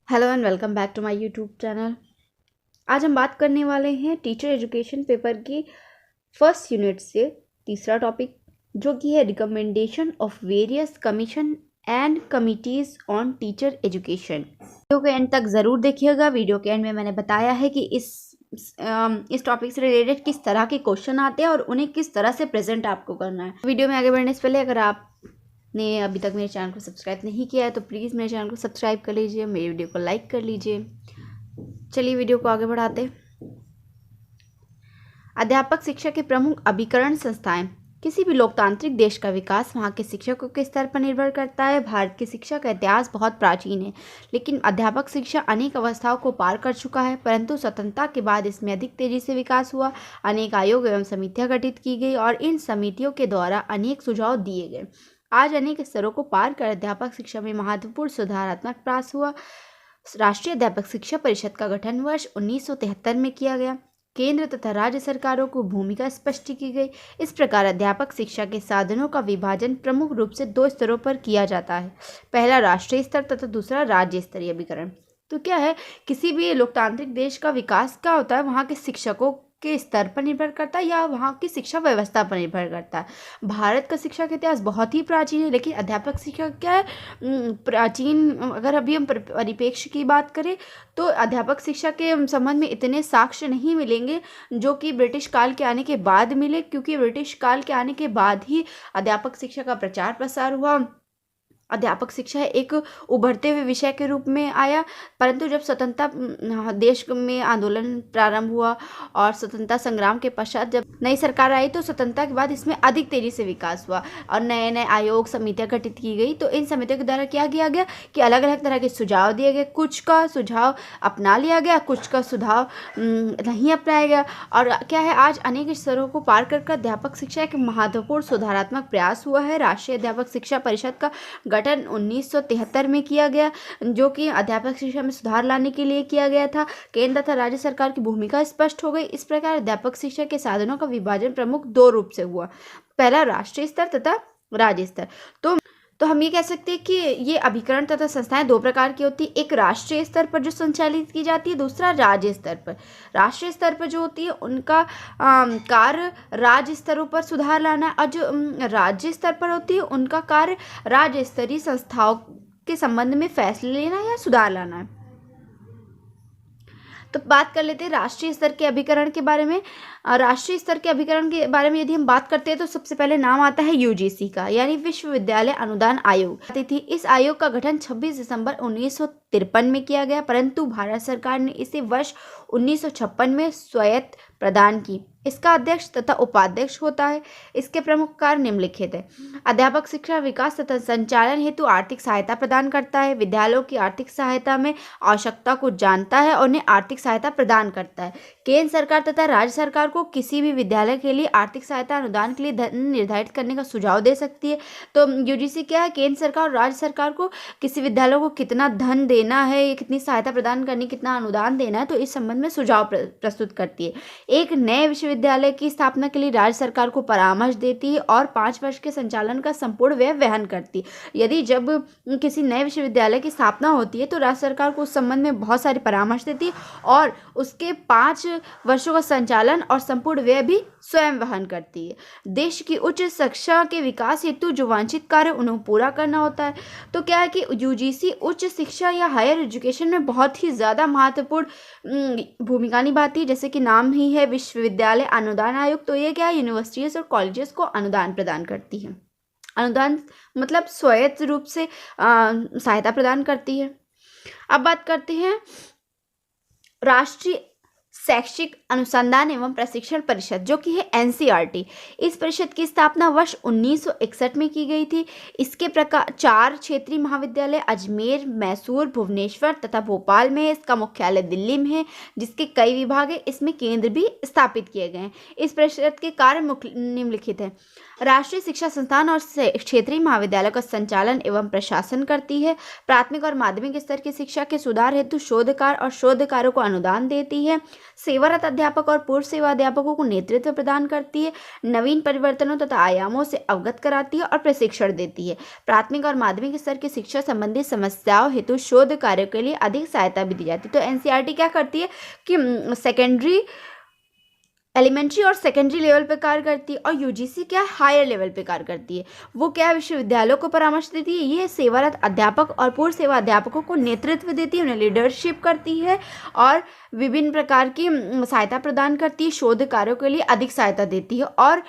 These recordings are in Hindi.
Hello and welcome back to my YouTube channel. आज हम बात करने वाले हैं टीचर एजुकेशन पेपर की फर्स्ट यूनिट से तीसरा टॉपिक, जो कि है recommendation of various commission and committees on teacher education. Video के एंड तक ज़रूर देखिएगा। वीडियो के एंड में मैंने बताया है कि इस टॉपिक से रिलेटेड किस तरह के क्वेश्चन आते हैं और उन्हें किस तरह से प्रेजेंट आपको करना है। वीडियो में आगे बढ़ने से पहले अगर आपने अभी तक मेरे चैनल को सब्सक्राइब नहीं किया है तो प्लीज़ मेरे चैनल को सब्सक्राइब कर लीजिए, मेरी वीडियो को लाइक कर लीजिए। चलिए वीडियो को आगे बढ़ाते। अध्यापक शिक्षा के प्रमुख अभिकरण संस्थाएं। किसी भी लोकतांत्रिक देश का विकास वहाँ के शिक्षकों के स्तर पर निर्भर करता है। भारत की शिक्षा का इतिहास बहुत प्राचीन है, लेकिन अध्यापक शिक्षा अनेक अवस्थाओं को पार कर चुका है। परंतु स्वतंत्रता के बाद इसमें अधिक तेजी से विकास हुआ। अनेक आयोग एवं समितियां गठित की गई और इन समितियों के द्वारा अनेक सुझाव दिए गए। आज अनेक स्तरों को पार कर अध्यापक शिक्षा में महत्वपूर्ण सुधारात्मक प्रयास हुआ। राष्ट्रीय अध्यापक शिक्षा परिषद का गठन वर्ष 1973 में किया गया। केंद्र तथा राज्य सरकारों को भूमिका स्पष्ट की गई। इस प्रकार अध्यापक शिक्षा के साधनों का विभाजन प्रमुख रूप से दो स्तरों पर किया जाता है। पहला राष्ट्रीय स्तर तथा दूसरा राज्य स्तरीय अभिकरण। तो क्या है, किसी भी लोकतांत्रिक देश का विकास क्या होता है, वहाँ के शिक्षकों के स्तर पर निर्भर करता है या वहाँ की शिक्षा व्यवस्था पर निर्भर करता है। भारत का शिक्षा का इतिहास बहुत ही प्राचीन है, लेकिन अध्यापक शिक्षा क्या है, प्राचीन अगर अभी हम परिप्रेक्ष्य की बात करें तो अध्यापक शिक्षा के संबंध में इतने साक्ष्य नहीं मिलेंगे जो कि ब्रिटिश काल के आने के बाद मिले, क्योंकि ब्रिटिश काल के आने के बाद ही अध्यापक शिक्षा का प्रचार प्रसार हुआ। अध्यापक शिक्षा एक उभरते हुए विषय के रूप में आया। परंतु जब स्वतंत्रता देश में आंदोलन प्रारंभ हुआ और स्वतंत्रता संग्राम के पश्चात जब नई सरकार आई तो स्वतंत्रता के बाद इसमें अधिक तेजी से विकास हुआ और नए नए आयोग समितियां गठित की गई। तो इन समितियों के द्वारा क्या किया गया कि अलग अलग तरह के सुझाव दिए गए। कुछ का सुझाव अपना लिया गया, कुछ का सुझाव नहीं अपनाया गया। और क्या है, आज अनेक स्तरों को पार कर अध्यापक शिक्षा एक महत्वपूर्ण सुधारात्मक प्रयास हुआ है। राष्ट्रीय अध्यापक शिक्षा परिषद का गठन 1973 में किया गया, जो कि अध्यापक शिक्षा में सुधार लाने के लिए किया गया था। केंद्र तथा राज्य सरकार की भूमिका स्पष्ट हो गई। इस प्रकार अध्यापक शिक्षा के साधनों का विभाजन प्रमुख दो रूप से हुआ, पहला राष्ट्रीय स्तर तथा राज्य स्तर। तो हम ये कह सकते हैं कि ये अभिकरण तथा संस्थाएं दो प्रकार की होती है, एक राष्ट्रीय स्तर पर जो संचालित की जाती है, दूसरा राज्य स्तर पर। राष्ट्रीय स्तर पर जो होती है उनका कार्य राज्य स्तरों पर सुधार लाना, और जो राज्य स्तर पर होती है उनका कार्य राज्य स्तरीय संस्थाओं के संबंध में फैसले लेना या सुधार लाना है। तो बात कर लेते हैं राष्ट्रीय स्तर के अभिकरण के बारे में। राष्ट्रीय स्तर के अभिकरण के बारे में यदि हम बात करते हैं तो सबसे पहले नाम आता है यूजीसी का, यानी विश्वविद्यालय अनुदान आयोग थी। इस आयोग का गठन 26 दिसंबर 1953 में किया गया, परंतु भारत सरकार ने इसे वर्ष 1956 में स्वायत्त प्रदान की। इसका अध्यक्ष तथा उपाध्यक्ष होता है। इसके प्रमुख कार्य निम्नलिखित है। अध्यापक शिक्षा विकास तथा संचालन हेतु आर्थिक सहायता प्रदान करता है, विद्यालयों की आर्थिक सहायता में आवश्यकता को जानता है और उन्हें आर्थिक सहायता प्रदान करता है। केंद्र सरकार तथा राज्य सरकार को किसी भी विद्यालय के लिए आर्थिक सहायता अनुदान के लिए धन निर्धारित करने का सुझाव दे सकती है। तो यूजीसी क्या है, केंद्र सरकार और राज्य सरकार को किसी विद्यालय को कितना धन देना है, कितनी सहायता प्रदान करनी, कितना अनुदान देना है, तो इस संबंध में सुझाव प्रस्तुत करती है। एक नए विश्वविद्यालय की स्थापना के लिए राज्य सरकार को परामर्श देती है और 5 वर्ष के संचालन का संपूर्ण व्यय वहन करती है। यदि जब किसी नए विश्वविद्यालय की स्थापना होती है तो राज्य सरकार को उस संबंध में बहुत सारे परामर्श देती है और उसके 5 वर्षों का संचालन और संपूर्ण व्यय भी स्वयं वहन करती है। देश की उच्च शिक्षा के विकास हेतु जो वांछित कार्य उन्हें पूरा करना होता है। तो क्या है कि यूजीसी उच्च शिक्षा या हायर एजुकेशन में बहुत ही ज़्यादा महत्वपूर्ण भूमिका निभाती है। जैसे कि नाम ही है विश्वविद्यालय अनुदान आयोग, तो ये क्या है, यूनिवर्सिटीज और कॉलेजेस को अनुदान प्रदान करती है। अनुदान मतलब स्वायत्त रूप से सहायता प्रदान करती है। अब बात करते हैं राष्ट्रीय शैक्षिक अनुसंधान एवं प्रशिक्षण परिषद, जो कि है एनसीईआरटी। इस परिषद की स्थापना वर्ष 1961 में की गई थी। इसके प्रकार 4 क्षेत्रीय महाविद्यालय अजमेर, मैसूर, भुवनेश्वर तथा भोपाल में है। इसका मुख्यालय दिल्ली में है, जिसके कई विभाग है। इसमें केंद्र भी स्थापित किए गए हैं। इस परिषद के कार्य निम्नलिखित है। राष्ट्रीय शिक्षा संस्थान और क्षेत्रीय महाविद्यालय का संचालन एवं प्रशासन करती है। प्राथमिक और माध्यमिक स्तर की शिक्षा के सुधार हेतु शोध कार्य और शोध कार्यों को अनुदान देती है। सेवारत अध्यापक और पूर्व सेवा अध्यापकों को नेतृत्व प्रदान करती है, नवीन परिवर्तनों तथा आयामों से अवगत कराती है और प्रशिक्षण देती है। प्राथमिक और माध्यमिक स्तर की शिक्षा संबंधी समस्याओं हेतु शोध कार्यों के लिए अधिक सहायता भी दी जाती है। तो एनसीईआरटी क्या करती है कि एलिमेंट्री और सेकेंडरी लेवल पे कार्य करती है, और यूजीसी क्या हायर लेवल पे कार्य करती है। वो क्या विश्वविद्यालयों को परामर्श देती है, ये सेवारत अध्यापक और पूर्व सेवा अध्यापकों को नेतृत्व देती है, उन्हें लीडरशिप करती है और विभिन्न प्रकार की सहायता प्रदान करती है, शोध कार्यों के लिए अधिक सहायता देती है, और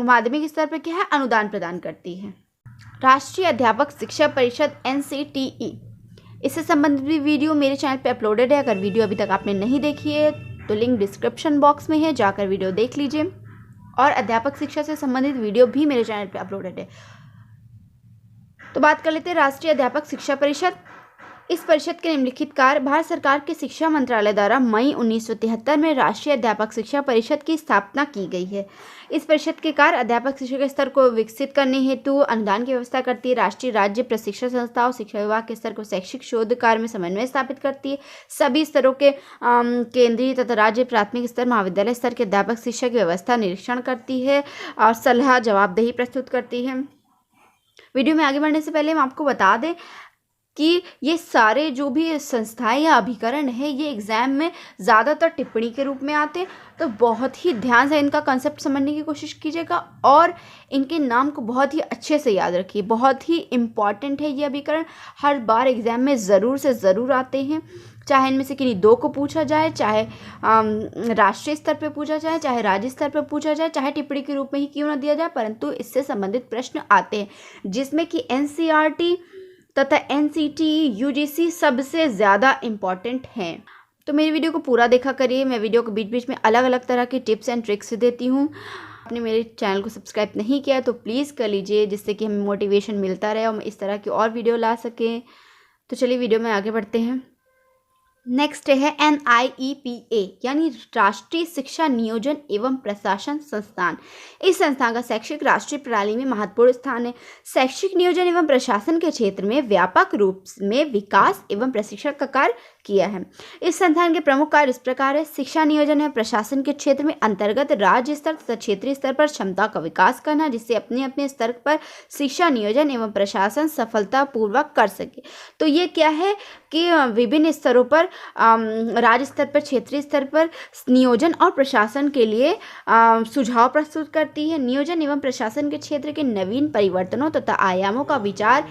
माध्यमिक स्तर पर क्या है अनुदान प्रदान करती है। राष्ट्रीय अध्यापक शिक्षा परिषद NCTE, इससे संबंधित भी वीडियो मेरे चैनल पे अपलोडेड है। अगर वीडियो अभी तक आपने नहीं देखी है तो लिंक डिस्क्रिप्शन बॉक्स में है, जाकर वीडियो देख लीजिए। और अध्यापक शिक्षा से संबंधित वीडियो भी मेरे चैनल पे अपलोडेड है। तो बात कर लेते हैं राष्ट्रीय अध्यापक शिक्षा परिषद। इस परिषद के निम्नलिखित कार्य भारत सरकार के शिक्षा मंत्रालय द्वारा मई 1973 में राष्ट्रीय अध्यापक शिक्षा परिषद की स्थापना की गई है। इस परिषद के कार्य अध्यापक शिक्षा के स्तर को विकसित करने हेतु अनुदान की व्यवस्था करती है, राष्ट्रीय राज्य प्रशिक्षण संस्थाओं शिक्षा विभाग के स्तर को शैक्षिक शोध कार्य में समन्वय स्थापित करती है, सभी स्तरों के केंद्रीय तथा राज्य प्राथमिक स्तर महाविद्यालय स्तर के अध्यापक शिक्षा की व्यवस्था निरीक्षण करती है और सलाह जवाबदेही प्रस्तुत करती है। वीडियो में आगे बढ़ने से पहले हम आपको बता दें कि ये सारे जो भी संस्थाएं या अभिकरण है ये एग्ज़ाम में ज़्यादातर टिप्पणी के रूप में आते हैं, तो बहुत ही ध्यान से इनका कंसेप्ट समझने की कोशिश कीजिएगा और इनके नाम को बहुत ही अच्छे से याद रखिए। बहुत ही इम्पॉर्टेंट है ये अभिकरण, हर बार एग्ज़ाम में ज़रूर से ज़रूर आते हैं, चाहे इनमें से किन्हीं दो को पूछा जाए, चाहे राष्ट्रीय स्तर पर पूछा जाए, चाहे राज्य स्तर पर पूछा जाए, चाहे टिप्पणी के रूप में ही क्यों ना दिया जाए, परंतु इससे संबंधित प्रश्न आते हैं, जिसमें कि NCERT तथा NCTE UGC सबसे ज़्यादा इम्पॉर्टेंट हैं। तो मेरी वीडियो को पूरा देखा करिए। मैं वीडियो को बीच बीच में अलग अलग तरह की टिप्स एंड ट्रिक्स देती हूँ। आपने मेरे चैनल को सब्सक्राइब नहीं किया तो प्लीज़ कर लीजिए, जिससे कि हमें मोटिवेशन मिलता रहे और हम इस तरह की और वीडियो ला सकें। तो चलिए वीडियो में आगे बढ़ते हैं। नेक्स्ट है NIEPA यानी राष्ट्रीय शिक्षा नियोजन एवं प्रशासन संस्थान। इस संस्थान का शैक्षिक राष्ट्रीय प्रणाली में महत्वपूर्ण स्थान है। शैक्षिक नियोजन एवं प्रशासन के क्षेत्र में व्यापक रूप में विकास एवं प्रशिक्षण का कार्य किया है। इस संस्थान के प्रमुख कार्य इस प्रकार है। शिक्षा नियोजन एवं प्रशासन के क्षेत्र में अंतर्गत राज्य स्तर तथा क्षेत्रीय स्तर पर क्षमता का विकास करना, जिससे अपने अपने स्तर पर शिक्षा नियोजन एवं प्रशासन सफलतापूर्वक कर सके। तो ये क्या है कि विभिन्न स्तरों पर राज्य स्तर पर, क्षेत्रीय स्तर पर नियोजन और प्रशासन के लिए सुझाव प्रस्तुत करती है। नियोजन एवं प्रशासन के क्षेत्र के नवीन परिवर्तनों तथा आयामों का विचार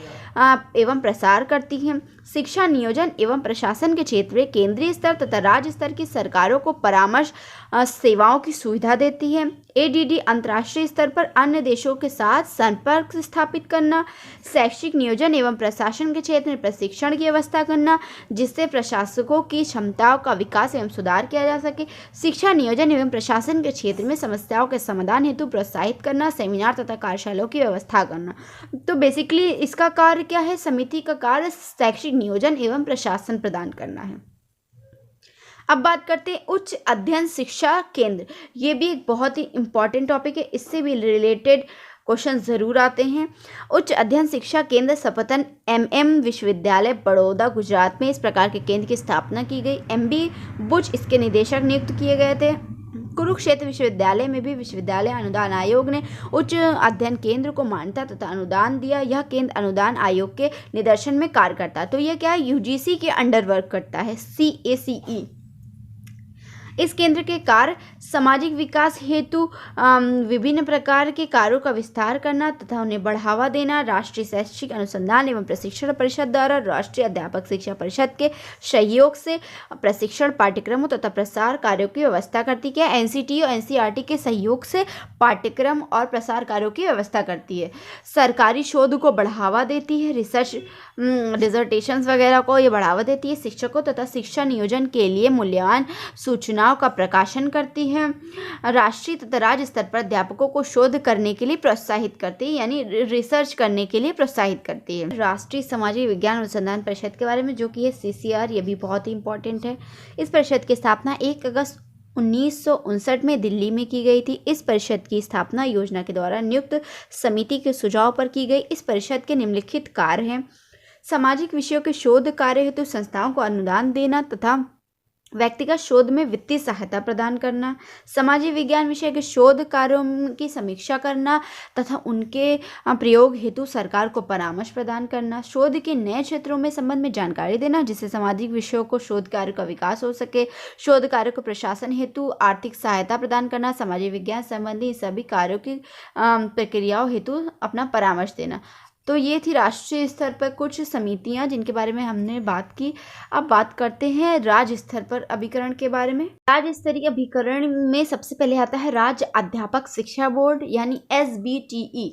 एवं प्रसार करती है। शिक्षा नियोजन एवं प्रशासन के क्षेत्र में केंद्रीय स्तर तथा राज्य स्तर की सरकारों को परामर्श सेवाओं की सुविधा देती है। ADD अंतर्राष्ट्रीय स्तर पर अन्य देशों के साथ संपर्क स्थापित करना। शैक्षिक नियोजन एवं प्रशासन के क्षेत्र में प्रशिक्षण की व्यवस्था करना, जिससे प्रशासकों की क्षमताओं का विकास एवं सुधार किया जा सके। शिक्षा नियोजन एवं प्रशासन के क्षेत्र में समस्याओं के समाधान हेतु प्रोत्साहित करना, सेमिनार तथा कार्यशालाओं की व्यवस्था करना। तो बेसिकली इसका कार्य क्या है? समिति का कार्य शैक्षिक नियोजन एवं प्रशासन प्रदान करना है। अब बात करते हैं उच्च अध्ययन शिक्षा केंद्र। ये भी एक बहुत ही इम्पॉर्टेंट टॉपिक है, इससे भी रिलेटेड क्वेश्चन ज़रूर आते हैं। उच्च अध्ययन शिक्षा केंद्र सपतन MM विश्वविद्यालय बड़ौदा गुजरात में इस प्रकार के केंद्र की स्थापना की गई। MB बुच इसके निदेशक नियुक्त किए गए थे। कुरुक्षेत्र विश्वविद्यालय में भी विश्वविद्यालय अनुदान आयोग ने उच्च अध्ययन केंद्र को मान्यता तथा अनुदान दिया। यह केंद्र अनुदान आयोग के निर्देशन में कार्य करता है। तो यह क्या है? UGC के अंडर वर्क करता है, CACE। इस केंद्र के कार्य सामाजिक विकास हेतु विभिन्न प्रकार के कार्यों का विस्तार करना तथा उन्हें बढ़ावा देना। राष्ट्रीय शैक्षिक अनुसंधान एवं प्रशिक्षण परिषद द्वारा राष्ट्रीय अध्यापक शिक्षा परिषद के सहयोग से प्रशिक्षण पाठ्यक्रमों तथा प्रसार कार्यों की व्यवस्था करती है। NCTE और NCERT के सहयोग से पाठ्यक्रम और प्रसार कार्यों की व्यवस्था करती है। सरकारी शोध को बढ़ावा देती है, रिसर्च डिसर्टेशंस वगैरह को ये बढ़ावा देती है। शिक्षकों तथा शिक्षा नियोजन के लिए मूल्यवान सूचनाओं का प्रकाशन करती है। राष्ट्रीय तथा राज्य स्तर पर अध्यापकों को शोध करने के लिए प्रोत्साहित करती है, यानी रिसर्च करने के लिए प्रोत्साहित करती है। राष्ट्रीय सामाजिक विज्ञान अनुसंधान परिषद के बारे में, जो कि है CCR, ये भी बहुत ही इंपॉर्टेंट है। इस परिषद की स्थापना 1 अगस्त 1959 में दिल्ली में की गई थी। इस परिषद की स्थापना योजना के द्वारा नियुक्त समिति के सुझाव पर की गई। इस परिषद के निम्नलिखित कार्य हैं। सामाजिक विषयों के शोध कार्य हेतु संस्थाओं को अनुदान देना तथा व्यक्तिगत शोध में वित्तीय सहायता प्रदान करना, सामाजिक विज्ञान विषय के शोध कार्यों की समीक्षा करना तथा उनके प्रयोग हेतु सरकार को परामर्श प्रदान करना, शोध के नए क्षेत्रों में संबंध में जानकारी देना जिससे सामाजिक विषयों को शोध कार्य का विकास हो सके, शोध कार्य को प्रशासन हेतु आर्थिक सहायता प्रदान करना, सामाजिक विज्ञान संबंधी सभी कार्यों की प्रक्रियाओं हेतु अपना परामर्श देना। तो ये थी राष्ट्रीय स्तर पर कुछ समितियां जिनके बारे में हमने बात की। अब बात करते हैं राज्य स्तर पर अभिकरण के बारे में। राज्य स्तरीय अभिकरण में सबसे पहले आता है राज्य अध्यापक शिक्षा बोर्ड यानी SBTE।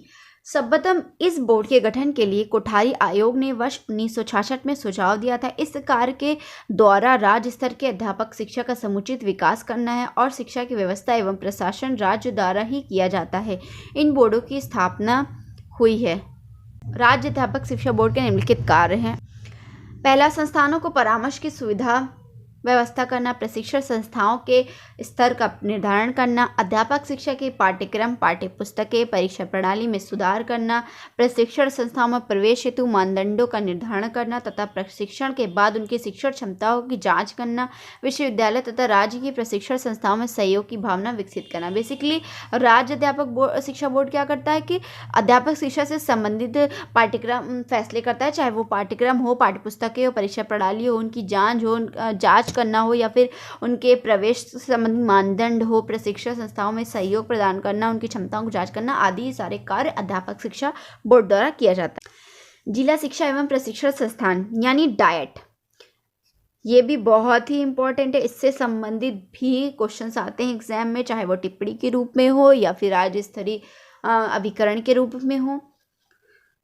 सर्वप्रथम इस बोर्ड के गठन के लिए कोठारी आयोग ने वर्ष 1966 में सुझाव दिया था। इस कार्य के द्वारा राज्य स्तर के अध्यापक शिक्षा का समुचित विकास करना है और शिक्षा की व्यवस्था एवं प्रशासन राज्य द्वारा ही किया जाता है। इन बोर्डों की स्थापना हुई है। राज्य अध्यापक शिक्षा बोर्ड के निम्नलिखित कार्य हैं। पहला, संस्थानों को परामर्श की सुविधा व्यवस्था करना, प्रशिक्षण संस्थाओं के स्तर का निर्धारण करना, अध्यापक शिक्षा के पाठ्यक्रम, पाठ्य पुस्तकें, परीक्षा प्रणाली में सुधार करना, प्रशिक्षण संस्थाओं में प्रवेश हेतु मानदंडों का निर्धारण करना तथा प्रशिक्षण के बाद उनकी शिक्षण क्षमताओं की जांच करना, विश्वविद्यालय तथा राज्य की प्रशिक्षण संस्थाओं में सहयोग की भावना विकसित करना। बेसिकली राज्य अध्यापक शिक्षा बोर्ड क्या करता है कि अध्यापक शिक्षा से संबंधित पाठ्यक्रम फैसले करता है, चाहे वो पाठ्यक्रम हो, पाठ्य पुस्तकें हो, परीक्षा प्रणाली हो, उनकी जांच करना हो या फिर उनके प्रवेश संबंधी मानदंड हो, प्रशिक्षण संस्थाओं में सहयोग प्रदान करना, उनकी क्षमताओं को जांच करना आदि सारे कार्य अध्यापक शिक्षा बोर्ड द्वारा किया जाता है। जिला शिक्षा एवं प्रशिक्षण संस्थान यानी डायट, ये भी बहुत ही इम्पोर्टेंट है। इससे संबंधित भी क्वेश्चंस आते हैं एग्जाम में, चाहे वो टिप्पणी के रूप में हो या फिर राज्य स्तरीय अभिकरण के रूप में हो।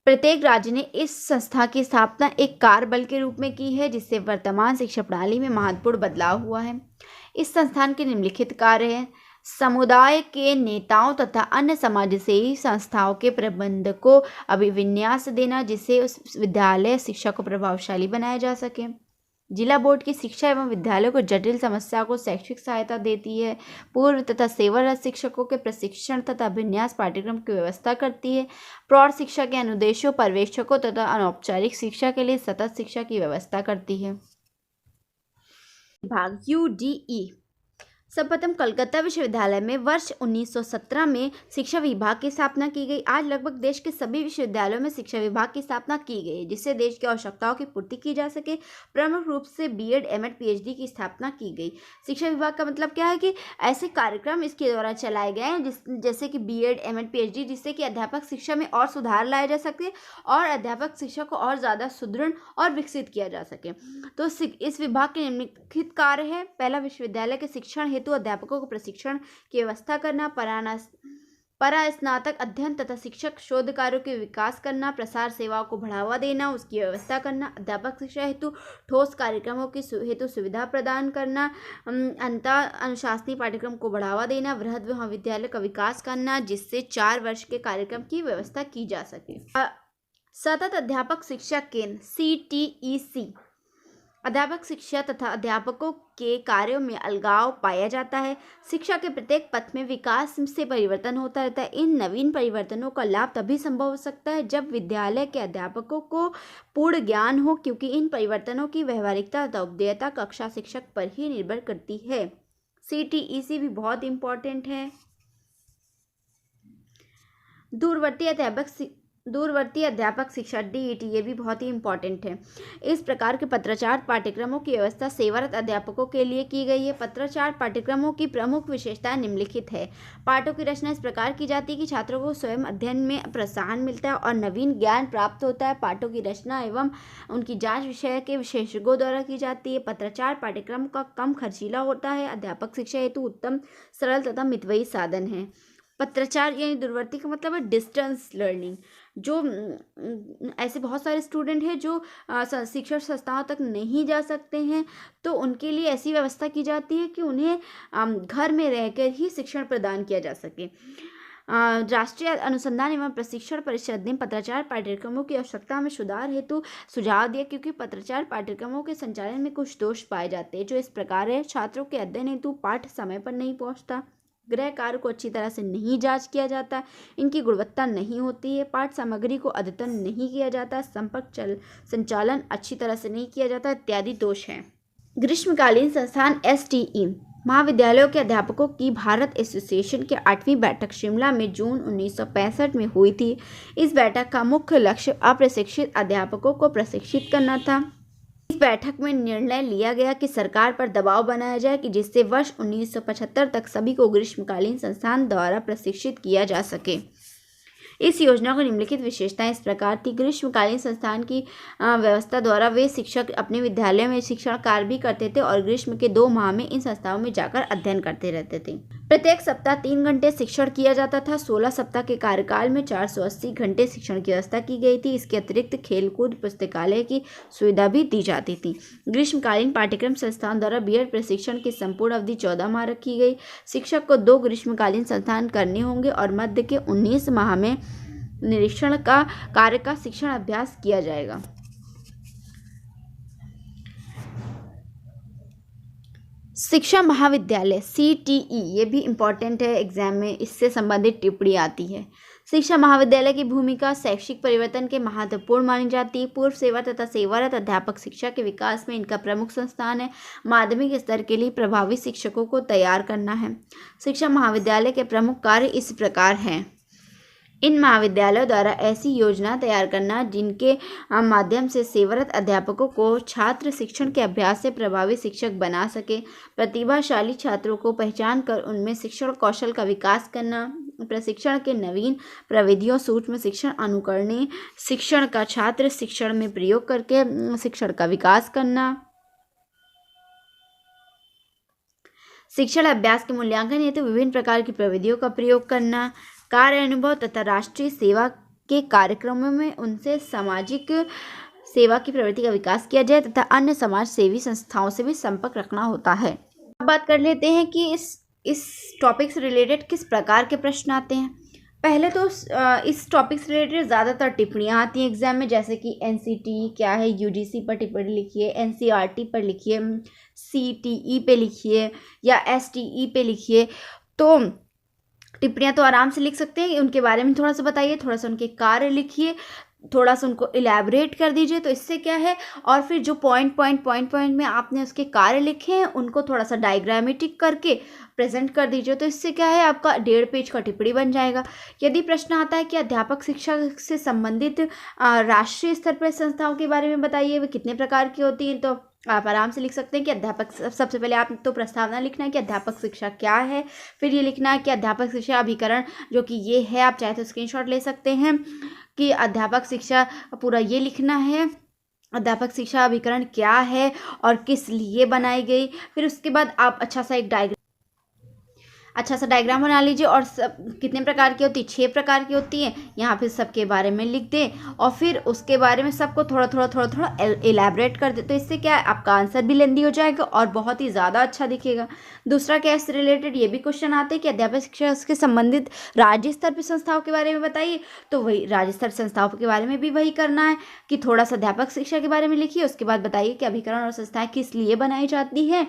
प्रत्येक राज्य ने इस संस्था की स्थापना एक कार्यबल के रूप में की है जिससे वर्तमान शिक्षा प्रणाली में महत्वपूर्ण बदलाव हुआ है। इस संस्थान के निम्नलिखित कार्य हैं। समुदाय के नेताओं तथा अन्य समाजसेवी संस्थाओं के प्रबंधकों को अभिविन्यास देना जिससे उस विद्यालय शिक्षा को प्रभावशाली बनाया जा सके। जिला बोर्ड की शिक्षा एवं विद्यालयों को जटिल समस्या को शैक्षिक सहायता देती है। पूर्व तथा सेवारत शिक्षकों के प्रशिक्षण तथा अभिन्यास पाठ्यक्रम की व्यवस्था करती है। प्रौढ़ शिक्षा के अनुदेशों, पर्यवेक्षकों तथा अनौपचारिक शिक्षा के लिए सतत शिक्षा की व्यवस्था करती है। भाग UDE। सर्वप्रथम कलकत्ता विश्वविद्यालय में वर्ष 1917 में शिक्षा विभाग की स्थापना की गई। आज लगभग देश के सभी विश्वविद्यालयों में शिक्षा विभाग की स्थापना की गई है जिससे देश की आवश्यकताओं की पूर्ति की जा सके। प्रमुख रूप से BEd, M.Ed, PhD की स्थापना की गई। शिक्षा विभाग का मतलब क्या है कि ऐसे कार्यक्रम इसके द्वारा चलाए गए हैं जैसे कि BEd, M.Ed, PhD जिससे कि अध्यापक शिक्षा में और सुधार लाया जा सके और अध्यापक शिक्षा को और ज़्यादा सुदृढ़ और विकसित किया जा सके। तो इस विभाग के निम्नलिखित कार्य है। पहला, विश्वविद्यालय के शिक्षण हेतु अध्यापकों को प्रशिक्षण की व्यवस्था करना, परास्नातक अध्ययन तथा शिक्षक शोध कार्यों के विकास करना, प्रसार सेवाओं को बढ़ावा देना, उसकी व्यवस्था करना, अध्यापक शिक्षा हेतु ठोस कार्यक्रमों की हेतु सुविधा प्रदान करना, अंतर अनुशासनीय पाठ्यक्रम को बढ़ावा देना, वृहद महाविद्यालय का विकास करना जिससे 4 वर्ष के कार्यक्रम की व्यवस्था की जा सके। सतत अध्यापक शिक्षा केंद्र CTEC। अध्यापक शिक्षा तथा अध्यापकों के कार्यों में अलगाव पाया जाता है। शिक्षा के प्रत्येक पथ में विकास से परिवर्तन होता रहता है। इन नवीन परिवर्तनों का लाभ तभी संभव हो सकता है जब विद्यालय के अध्यापकों को पूर्ण ज्ञान हो क्योंकि इन परिवर्तनों की व्यवहारिकता तथा उपदेयता कक्षा शिक्षक पर ही निर्भर करती है। CTEC भी बहुत इम्पोर्टेंट है। दूरवर्ती अध्यापक शिक्षा DET, ये भी बहुत ही इम्पॉर्टेंट है। इस प्रकार के पत्राचार पाठ्यक्रमों की व्यवस्था सेवारत अध्यापकों के लिए की गई है। पत्राचार पाठ्यक्रमों की प्रमुख विशेषताएं निम्नलिखित है। पाठों की रचना इस प्रकार की जाती है कि छात्रों को स्वयं अध्ययन में प्रोत्साहन मिलता है और नवीन ज्ञान प्राप्त होता है। पाठों की रचना एवं उनकी जांच विषय के विशेषज्ञों द्वारा की जाती है। पत्राचार पाठ्यक्रम का कम खर्चीला होता है। अध्यापक शिक्षा हेतु उत्तम, सरल तथा मितव्ययी साधन है। पत्राचार यानी दूरवर्ती का मतलब है डिस्टेंस लर्निंग। जो ऐसे बहुत सारे स्टूडेंट हैं जो शिक्षण संस्थाओं तक नहीं जा सकते हैं तो उनके लिए ऐसी व्यवस्था की जाती है कि उन्हें घर में रहकर ही शिक्षण प्रदान किया जा सके। राष्ट्रीय अनुसंधान एवं प्रशिक्षण परिषद ने पत्राचार पाठ्यक्रमों की आवश्यकता में सुधार हेतु सुझाव दिया क्योंकि पत्राचार पाठ्यक्रमों के संचालन में कुछ दोष पाए जाते हैं जो इस प्रकार है। छात्रों के अध्ययन हेतु पाठ समय पर नहीं पहुंचता, गृह कार्य को अच्छी तरह से नहीं जांच किया जाता, इनकी गुणवत्ता नहीं होती है, पाठ सामग्री को अद्यतन नहीं किया जाता, संचालन अच्छी तरह से नहीं किया जाता इत्यादि दोष हैं। ग्रीष्मकालीन संस्थान STE महाविद्यालयों के अध्यापकों की भारत एसोसिएशन की 8वीं बैठक शिमला में जून 1965 में हुई थी। इस बैठक का मुख्य लक्ष्य अप्रशिक्षित अध्यापकों को प्रशिक्षित करना था। इस बैठक में निर्णय लिया गया कि सरकार पर दबाव बनाया जाए कि जिससे वर्ष 1975 तक सभी को ग्रीष्मकालीन संस्थान द्वारा प्रशिक्षित किया जा सके। इस योजना को निम्नलिखित विशेषताएं इस प्रकार थी। ग्रीष्मकालीन संस्थान की व्यवस्था द्वारा वे शिक्षक अपने विद्यालय में शिक्षण कार्य भी करते थे और ग्रीष्म के 2 माह में इन संस्थाओं में जाकर अध्ययन करते रहते थे। प्रत्येक सप्ताह 3 घंटे शिक्षण किया जाता था। 16 सप्ताह के कार्यकाल में 480 घंटे शिक्षण की व्यवस्था की गई थी। इसके अतिरिक्त खेलकूद पुस्तकालय की सुविधा भी दी जाती थी। ग्रीष्मकालीन पाठ्यक्रम संस्थान द्वारा बीएड प्रशिक्षण की संपूर्ण अवधि 14 माह रखी गई। शिक्षक को 2 ग्रीष्मकालीन संस्थान करने होंगे और मध्य के 19 माह में निरीक्षण का कार्य का शिक्षण अभ्यास किया जाएगा। शिक्षा महाविद्यालय CTE ये भी इम्पॉर्टेंट है, एग्जाम में इससे संबंधित टिप्पणी आती है। शिक्षा महाविद्यालय की भूमिका शैक्षिक परिवर्तन के महत्वपूर्ण मानी जाती है। पूर्व सेवा तथा सेवारत अध्यापक शिक्षा के विकास में इनका प्रमुख संस्थान है। माध्यमिक स्तर के लिए प्रभावी शिक्षकों को तैयार करना है। शिक्षा महाविद्यालय के प्रमुख कार्य इस प्रकार हैं। इन महाविद्यालयों द्वारा ऐसी योजना तैयार करना जिनके माध्यम से सेवारत अध्यापकों को छात्र शिक्षण के अभ्यास से प्रभावी शिक्षक बना सके। प्रतिभाशाली छात्रों को पहचान कर उनमें शिक्षण कौशल का विकास करना। प्रशिक्षण के नवीन प्रविधियों सूक्ष्म शिक्षण अनुकरणीय शिक्षण का छात्र शिक्षण में प्रयोग करके शिक्षण का विकास करना। शिक्षण अभ्यास के मूल्यांकन हेतु विभिन्न प्रकार की प्रविधियों का प्रयोग करना। कार्य अनुभव तथा राष्ट्रीय सेवा के कार्यक्रमों में उनसे सामाजिक सेवा की प्रवृत्ति का विकास किया जाए तथा अन्य समाज सेवी संस्थाओं से भी संपर्क रखना होता है। अब बात कर लेते हैं कि इस टॉपिक से रिलेटेड किस प्रकार के प्रश्न आते हैं। पहले तो इस टॉपिक से रिलेटेड ज़्यादातर टिप्पणियाँ आती हैं एग्जाम में, जैसे कि NCT क्या है, UGC पर टिप्पणी लिखिए, NCERT पर लिखिए, CTE पे लिखिए या STE पे लिखिए। तो टिप्पणियाँ तो आराम से लिख सकते हैं, उनके बारे में थोड़ा सा बताइए, थोड़ा सा उनके कार्य लिखिए, थोड़ा सा उनको इलेबरेट कर दीजिए। तो इससे क्या है, और फिर जो पॉइंट में आपने उसके कार्य लिखे हैं उनको थोड़ा सा डायग्रामेटिक करके प्रेजेंट कर दीजिए। तो इससे क्या है, आपका 1.5 पेज का टिप्पणी बन जाएगा। यदि प्रश्न आता है कि अध्यापक शिक्षा से संबंधित राष्ट्रीय स्तर पर संस्थाओं के बारे में बताइए, वे कितने प्रकार की होती हैं, तो आप आराम से लिख सकते हैं कि अध्यापक, सबसे पहले आप तो प्रस्तावना लिखना है कि अध्यापक शिक्षा क्या है। फिर ये लिखना है कि अध्यापक शिक्षा अभिकरण, जो कि ये है, आप चाहे तो स्क्रीनशॉट ले सकते हैं कि अध्यापक शिक्षा पूरा ये लिखना है, अध्यापक शिक्षा अभिकरण क्या है और किस लिए बनाई गई। फिर उसके बाद आप अच्छा सा डायग्राम बना लीजिए और सब कितने प्रकार की होती है, 6 प्रकार की होती हैं, यहाँ फिर सबके बारे में लिख दें और फिर उसके बारे में सबको थोड़ा एलैबोरेट कर दें। तो इससे क्या है, आपका आंसर भी लेंदी हो जाएगा और बहुत ही ज़्यादा अच्छा दिखेगा। दूसरा क्या, इससे रिलेटेड ये भी क्वेश्चन आते हैं कि अध्यापक शिक्षा से संबंधित राज्य स्तर पर संस्थाओं के बारे में बताइए। तो वही राज्य स्तर संस्थाओं के बारे में भी वही करना है कि थोड़ा सा अध्यापक शिक्षा के बारे में लिखिए, उसके बाद बताइए कि अभिकरण और संस्थाएँ किस लिए बनाई जाती हैं।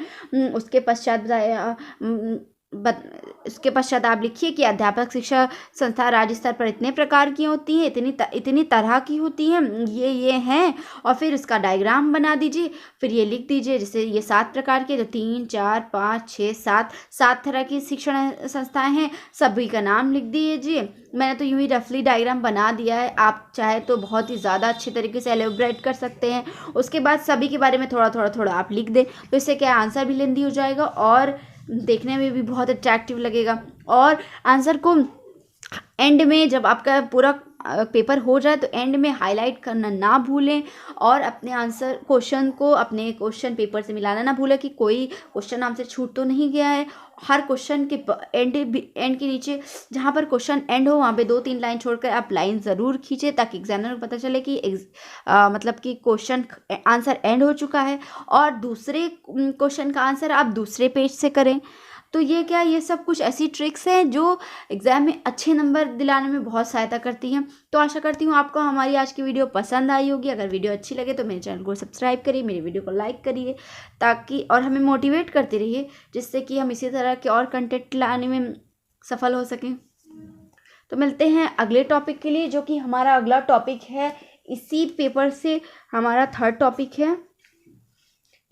उसके पश्चात आप लिखिए कि अध्यापक शिक्षा संस्था राज्य स्तर पर इतने प्रकार की होती हैं, इतनी तरह की होती हैं, ये हैं, और फिर उसका डायग्राम बना दीजिए। फिर ये लिख दीजिए, जैसे ये 7 प्रकार के, तो 3, 4, 5, 6, 7 तरह की शिक्षण संस्थाएं हैं, सभी का नाम लिख दीजिए। मैंने तो यूं ही रफली डायग्राम बना दिया है, आप चाहे तो बहुत ही ज़्यादा अच्छे तरीके से एलेबोरेट कर सकते हैं। उसके बाद सभी के बारे में थोड़ा आप लिख दें, तो इससे क्या आंसर भी लेंदी हो जाएगा और देखने में भी बहुत अट्रैक्टिव लगेगा। और आंसर को एंड में, जब आपका पूरा पेपर हो जाए तो एंड में हाईलाइट करना ना भूलें और अपने आंसर क्वेश्चन को अपने क्वेश्चन पेपर से मिलाना ना भूलें कि कोई क्वेश्चन हमसे छूट तो नहीं गया है। हर क्वेश्चन के एंड के नीचे जहाँ पर क्वेश्चन एंड हो वहाँ पे 2-3 लाइन छोड़कर आप लाइन ज़रूर खींचें, ताकि एग्जामिनर को पता चले कि मतलब कि क्वेश्चन आंसर एंड हो चुका है और दूसरे क्वेश्चन का आंसर आप दूसरे पेज से करें। तो ये सब कुछ ऐसी ट्रिक्स हैं जो एग्ज़ाम में अच्छे नंबर दिलाने में बहुत सहायता करती हैं। तो आशा करती हूँ आपको हमारी आज की वीडियो पसंद आई होगी। अगर वीडियो अच्छी लगे तो मेरे चैनल को सब्सक्राइब करिए, मेरी वीडियो को लाइक करिए, ताकि और हमें मोटिवेट करते रहिए, जिससे कि हम इसी तरह के और कंटेंट लाने में सफल हो सकें। तो मिलते हैं अगले टॉपिक के लिए, जो कि हमारा अगला टॉपिक है, इसी पेपर से हमारा 3rd टॉपिक है।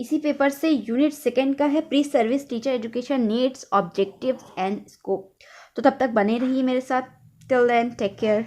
इसी पेपर से यूनिट सेकेंड का है pre service teacher education needs objectives and scope. तो तब तक बने रहिए मेरे साथ। Till then take care.